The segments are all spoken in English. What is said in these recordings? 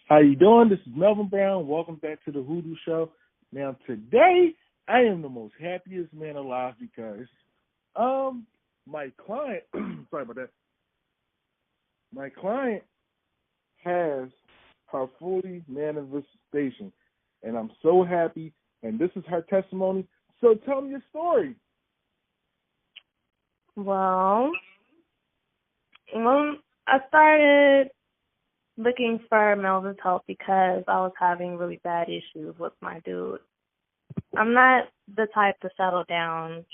How you doing? This is Melvin Brown. Welcome back to the Hoodoo Show. Now today I am the most happiest man alive because my client sorry about that. My client has her 40 manifestation and I'm so happy and this is her testimony. So tell me your story. Well, I started looking for Melvin's help because I was having really bad issues with my dude. I'm not the type to settle down,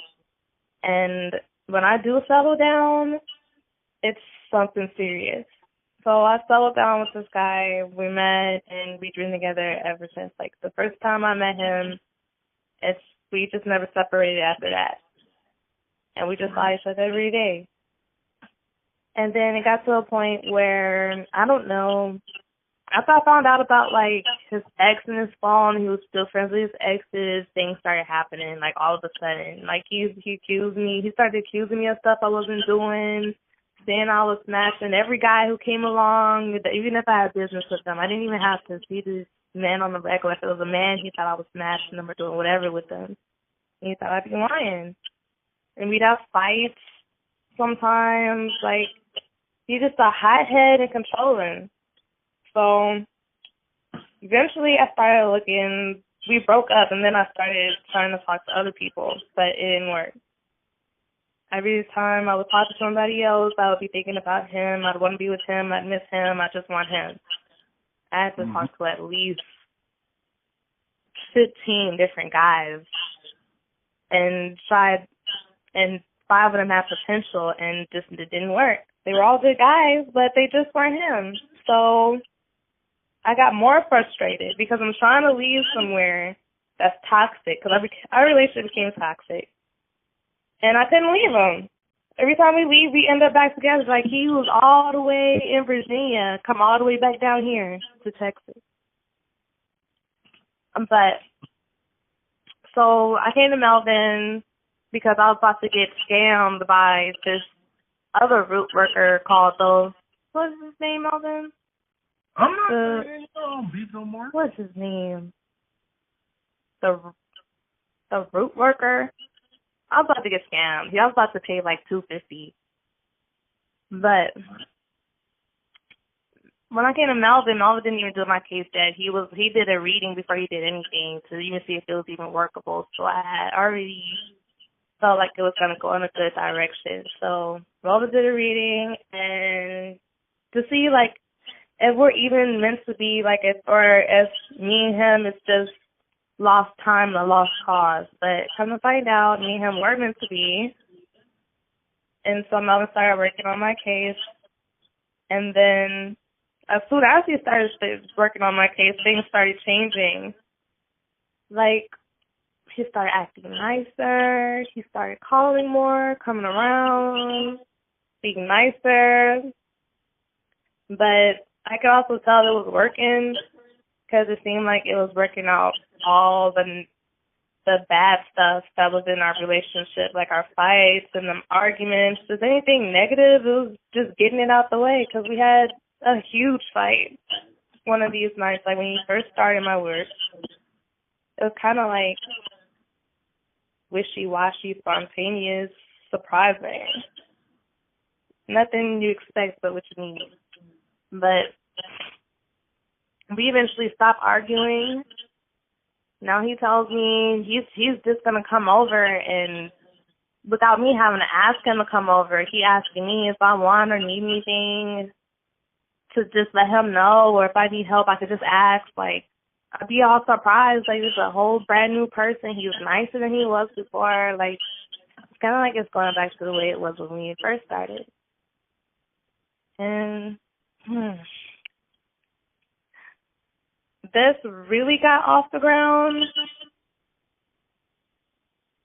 and when I do settle down, it's something serious. So I settled down with this guy. We met, and we've been together ever since. Like, the first time I met him, we just never separated after that. And we just saw each other every day. And then it got to a point where, I don't know, after I found out about, like, his ex and his phone, he was still friends with his exes, things started happening, like, all of a sudden. Like, he accused me, he started accusing me of stuff I wasn't doing, saying I was smashing every guy who came along, even if I had business with them. I didn't even have to see this man on the regular. If it was a man, he thought I was smashing them or doing whatever with them. And he thought I'd be lying. And we'd have fights sometimes, like, he's just a hothead and controlling. So eventually I started looking, we broke up, and then I started trying to talk to other people, but it didn't work. Every time I would talk to somebody else, I would be thinking about him, I'd want to be with him, I'd miss him, I just want him. I had to talk to at least 15 different guys and tried, and 5 of them had potential, and just it didn't work. They were all good guys, but they just weren't him. So I got more frustrated because I'm trying to leave somewhere that's toxic, because our relationship became toxic. And I couldn't leave him. Every time we leave, we end up back together. Like, he was all the way in Virginia, come all the way back down here to Texas. But, so I came to Melvin because I was about to get scammed by this other root worker called those. What's his name, Melvin? I'm not saying beef no more. What's his name? The root worker. I was about to get scammed. I was about to pay like $250. But when I came to Melvin didn't even do my case yet. He did a reading before he did anything to even see if it was even workable. So I had already felt like it was going to go in a good direction. So Melvin did a reading, and to see, like, if we're even meant to be, like, if me and him, it's just lost time and a lost cause. But come to find out, me and him were meant to be. And so Melvin started working on my case. And then as soon as he started working on my case, things started changing. Like, he started acting nicer. He started calling more, coming around, being nicer. But I could also tell it was working because it seemed like it was working out all the bad stuff that was in our relationship, like our fights and the arguments. If there's anything negative, it was just getting it out the way because we had a huge fight one of these nights. Like, when you first started my work, it was kind of like wishy-washy, spontaneous, surprising. Nothing you expect but what you need. But we eventually stopped arguing. Now he tells me he's just going to come over, and without me having to ask him to come over, he asking me if I want or need anything to just let him know, or if I need help, I could just ask. Like, I'd be all surprised. Like, it's a whole brand new person. He was nicer than he was before. Like, it's kind of like it's going back to the way it was when we first started. And this really got off the ground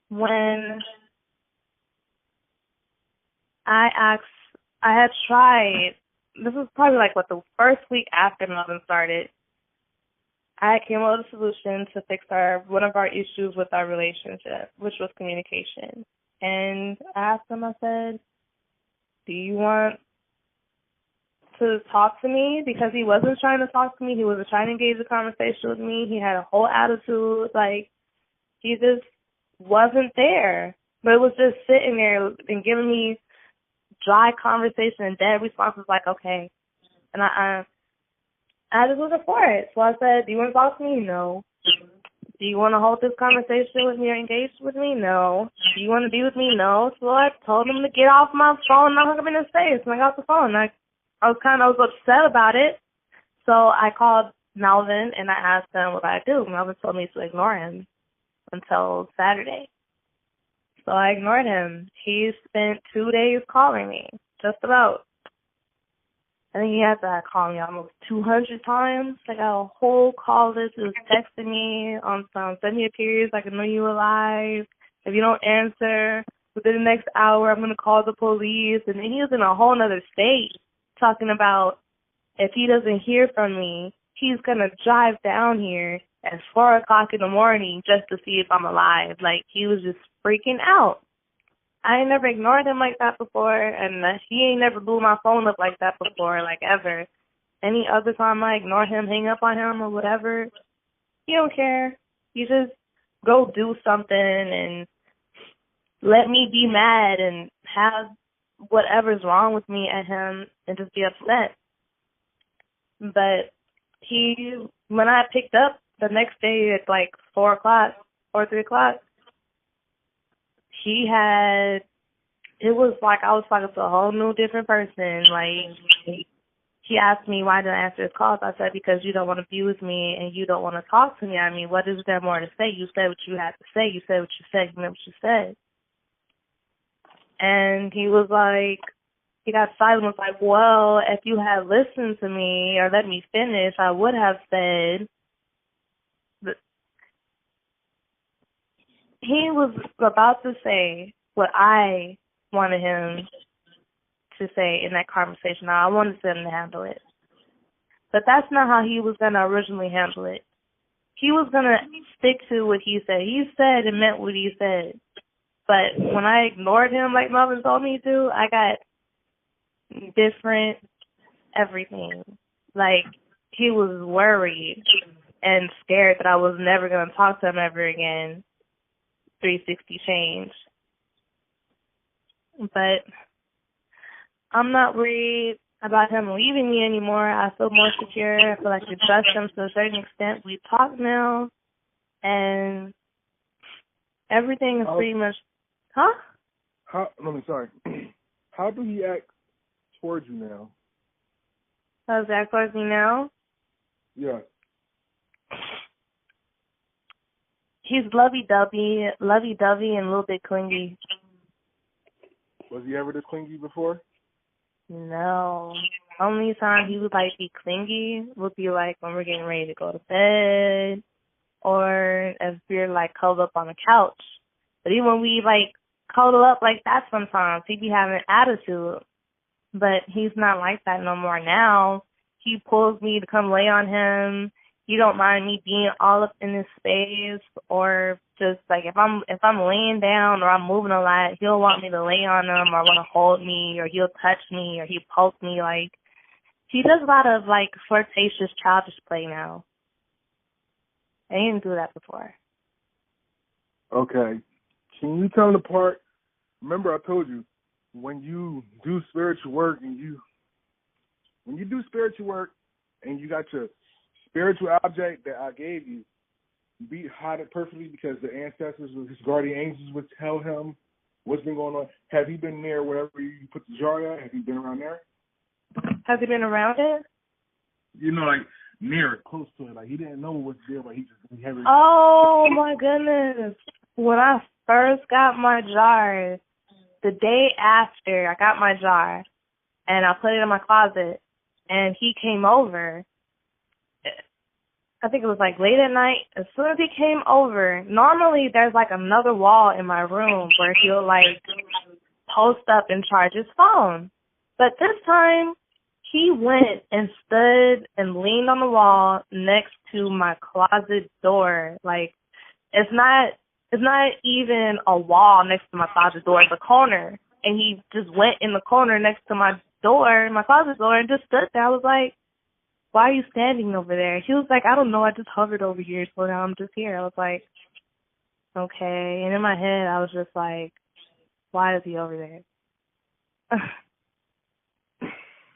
when I had tried, this was probably like the first week after Melvin started, I came up with a solution to fix one of our issues with our relationship, which was communication. And I asked him, I said, do you want to talk to me because he wasn't trying to talk to me. He wasn't trying to engage a conversation with me. He had a whole attitude. Like, he just wasn't there. But it was just sitting there and giving me dry conversation and dead responses like, okay. And I just wasn't for it. So I said, do you want to talk to me? No. Do you want to hold this conversation with me or engage with me? No. Do you want to be with me? No. So I told him to get off my phone and I hung up in his face and I got the phone. I was upset about it. So I called Melvin and I asked him what I do. Melvin told me to ignore him until Saturday. So I ignored him. He spent 2 days calling me, just about. I think he had to call me almost 200 times. I got a whole call list. He was texting me on some send me a period so I can know you alive. If you don't answer within the next hour, I'm going to call the police. And then he was in a whole other state talking about if he doesn't hear from me, he's going to drive down here at 4 o'clock in the morning just to see if I'm alive. Like, he was just freaking out. I ain't never ignored him like that before, and he ain't never blew my phone up like that before, like, ever. Any other time I ignore him, hang up on him or whatever, he don't care. He just go do something and let me be mad and have whatever's wrong with me at him and just be upset. But when I picked up the next day at like 4 o'clock or 3 o'clock, it was like I was talking to a whole new different person. Like, he asked me why didn't I answer his calls. I said, because you don't want to be with me and you don't want to talk to me. I mean, what is there more to say? You said what you had to say. You said what you said. You meant what you said. And he was like, he got silent and was like, well, if you had listened to me or let me finish, I would have said. But he was about to say what I wanted him to say in that conversation. Now, I wanted him to handle it. But that's not how he was going to originally handle it. He was going to stick to what he said. He said and meant what he said. But when I ignored him like Melvin told me to, I got different everything. Like, he was worried and scared that I was never going to talk to him ever again. 360 change. But I'm not worried about him leaving me anymore. I feel more secure. I feel like I trust him to a certain extent. We talk now, and everything is pretty much... Huh? Sorry. How do he act towards you now? How does he act towards me now? Yeah. He's lovey-dovey and a little bit clingy. Was he ever this clingy before? No. Only time he would like be clingy would be like when we're getting ready to go to bed or if we're like cuddled up on the couch. But even when we like cuddle up like that sometimes, he'd be having attitude. But he's not like that no more now. He pulls me to come lay on him. He don't mind me being all up in his space, or just like if I'm laying down or I'm moving a lot, he'll want me to lay on him or want to hold me, or he'll touch me or he'll poke me. Like, he does a lot of like flirtatious, childish play now. I didn't do that before. Okay. Can you tell the part? Remember, I told you when you do spiritual work and you got your spiritual object that I gave you, hide it perfectly because the ancestors, his guardian angels, would tell him what's been going on. Have you been there wherever you put the jar at? Have you been around there? Has he been around it? You know, like near it, close to it. Like he didn't know what's there, but he had it. Oh, my goodness. When I first got my jar, the day after I got my jar, and I put it in my closet, and he came over, I think it was like late at night. As soon as he came over, normally there's like another wall in my room where he'll like post up and charge his phone. But this time he went and stood and leaned on the wall next to my closet door. Like, it's not even a wall next to my closet door. It's a corner. And he just went in the corner next to my door, my closet door, and just stood there. I was like, why are you standing over there? He was like, I don't know, I just hovered over here, so now I'm just here. I was like, okay. And in my head, I was just like, why is he over there?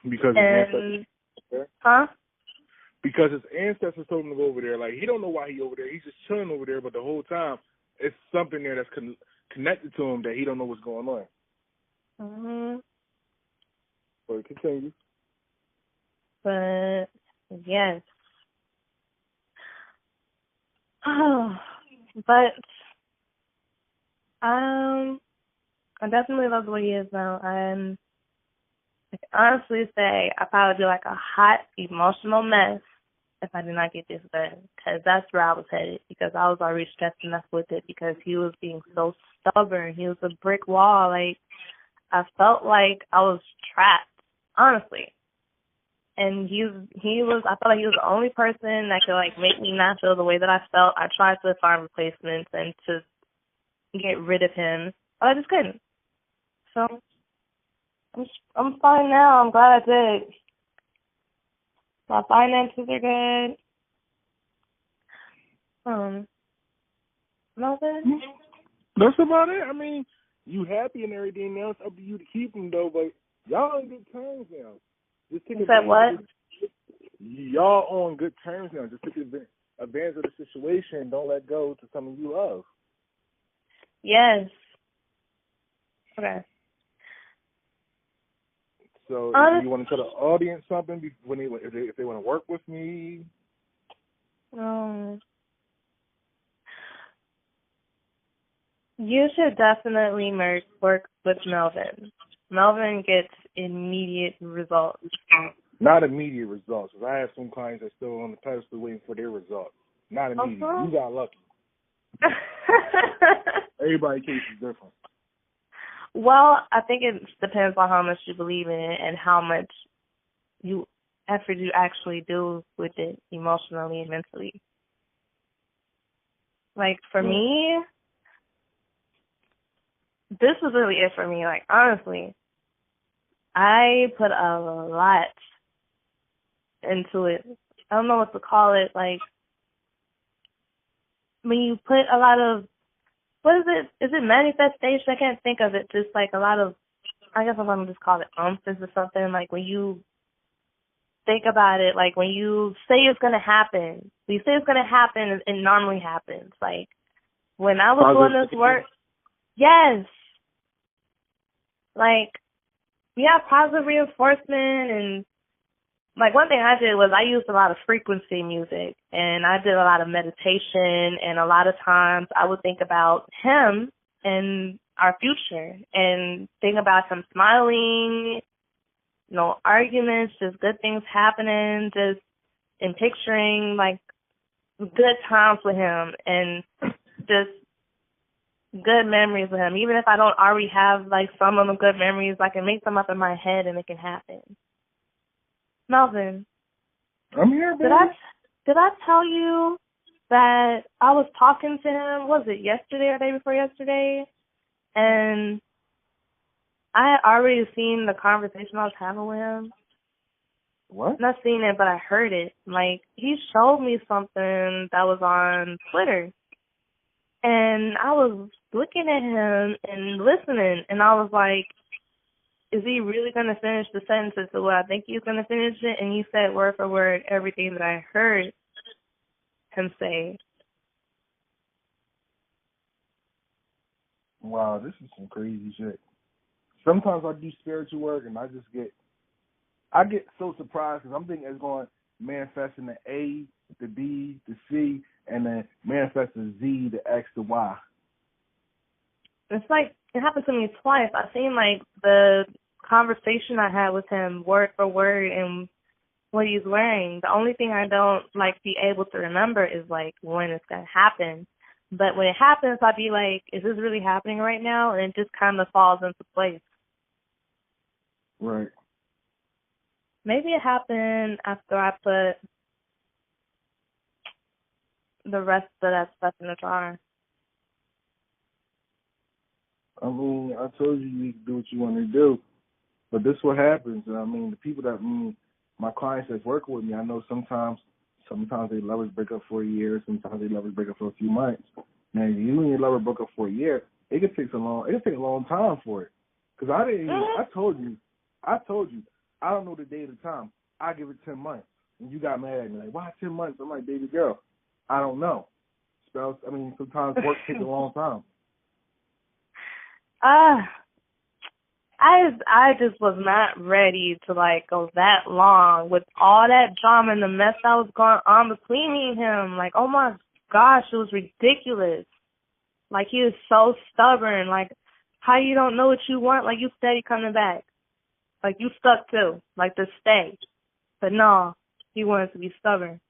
Because his ancestors. Huh? Because his ancestors told him to go over there. Like, he don't know why he over there. He's just chilling over there, but the whole time, it's something there that's connected to him that he don't know what's going on. Mhm. So continue. But yes. Oh, but I definitely love the way he is now. And I can honestly say I probably be like a hot emotional mess if I did not get this done, because that's where I was headed, because I was already stressed enough with it because he was being so stubborn. He was a brick wall. Like, I felt like I was trapped, honestly. And I felt like he was the only person that could, like, make me not feel the way that I felt. I tried to find replacements and to get rid of him, but I just couldn't. So I'm fine now. I'm glad I did. My finances are good. Nothing. That's about it. I mean, you happy and everything. Now it's up to you to keep him, though. But y'all on good terms now. Just take You said what? Y'all on good terms now. Just take advantage of the situation. Don't let go to someone you love. Yes. Okay. So do you want to tell the audience something if they want to work with me? You should definitely work with Melvin. Melvin gets immediate results. Not immediate results. Because I have some clients that still on the pedestal waiting for their results. Not immediate. Uh-huh. You got lucky. Everybody's case is different. Well, I think it depends on how much you believe in it and how much effort you actually do with it emotionally and mentally. Like, for me, this was really it for me. Like, honestly, I put a lot into it. I don't know what to call it. Like, when you put a lot of, what is it? Is it manifestation? I can't think of it. Just like a lot of, I guess I'm going to just call it umphness or something. Like, when you think about it, like when you say it's going to happen, when you say it's going to happen, it normally happens. Like, when I was doing this work, yes. Like, yeah, positive reinforcement. And like, one thing I did was I used a lot of frequency music, and I did a lot of meditation, and a lot of times I would think about him and our future and think about him smiling, no arguments, just good things happening, just in picturing like good times with him and just good memories with him. Even if I don't already have like some of the good memories, I can make them up in my head and it can happen. Melvin, I'm here, baby. Did I tell you that I was talking to him, was it yesterday or the day before yesterday? And I had already seen the conversation I was having with him. What? Not seen it, but I heard it. Like, he showed me something that was on Twitter. And I was looking at him and listening, and I was like, is he really going to finish the sentences the way I think he's going to finish it? And he said word for word everything that I heard him say. Wow, this is some crazy shit. Sometimes I do spiritual work and I get so surprised because I'm thinking it's going to manifest in the A, the B, the C, and then manifest the Z, the X, the Y. It's like, it happened to me twice. I seen like the conversation I had with him word for word and what he's wearing. The only thing I don't like be able to remember is like when it's going to happen. But when it happens, I'd be like, is this really happening right now? And it just kind of falls into place. Right. Maybe it happened after I put the rest of that stuff in the jar. I mean, I told you you can do what you want to do. But this is what happens. I mean, the people that my clients that's working with me, I know sometimes they lovers break up for a year, sometimes they lovers break up for a few months. Now, you and your lover broke up for a year, it can take a long time for it. Because I told you, I don't know the day or the time. I give it 10 months. And you got mad at me, like, why 10 months? I'm like, baby girl, I don't know. Sometimes work takes a long time. I just was not ready to like go that long with all that drama and the mess that was going on between me and him. Like, oh my gosh, it was ridiculous. Like, he was so stubborn. Like, how you don't know what you want? Like, you steady coming back. Like, you stuck too. Like, to stay. But no, he wanted to be stubborn.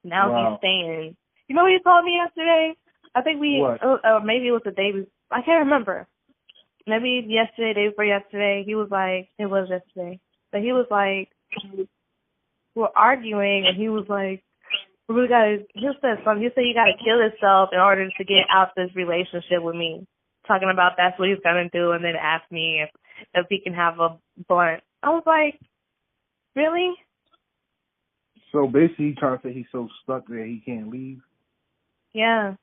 Now he's staying. You know what he told me yesterday? I think maybe it was the day before. I can't remember. Maybe yesterday, day before yesterday, he was like, it was yesterday. But he was like, we were arguing, and he was like, he said something. He said you got to kill yourself in order to get out this relationship with me. Talking about that's what he's going to do, and then ask me if he can have a blunt. I was like, really? So basically, he's trying to say he's so stuck that he can't leave? Yeah.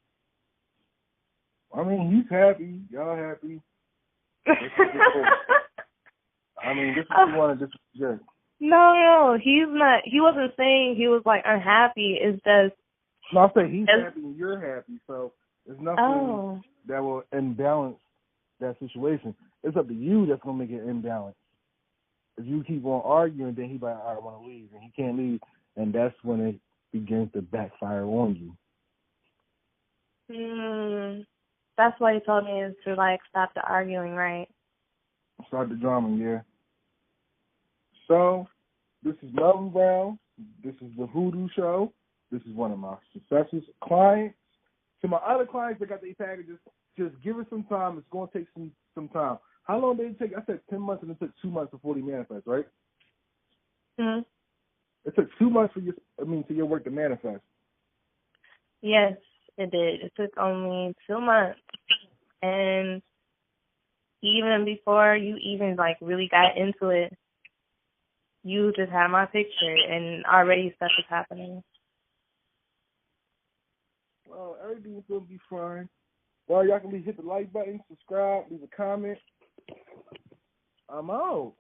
I mean, he's happy. Y'all happy. I mean, this is what you want to just. No, he's not. He wasn't saying he was like unhappy. It's just. No, I say he's happy and you're happy. So there's nothing that will imbalance that situation. It's up to you that's gonna make it imbalance. If you keep on arguing, then he's like, I want to leave, and he can't leave, and that's when it begins to backfire on you. That's why he told me is to like stop the arguing, right? Start the drama, yeah. So, this is Melvin Brown. This is the Hoodoo Show. This is one of my successors. Clients, to my other clients that got their packages, just give it some time. It's going to take some time. How long did it take? I said 10 months, and it took 2 months before they manifest, right? Mm-hmm. It took 2 months for your work to manifest. Yes, it did. It took only 2 months. And even before you even like really got into it, you just had my picture and already stuff is happening. Well, everything's going to be fine. Well, y'all can hit the like button, subscribe, leave a comment. I'm out.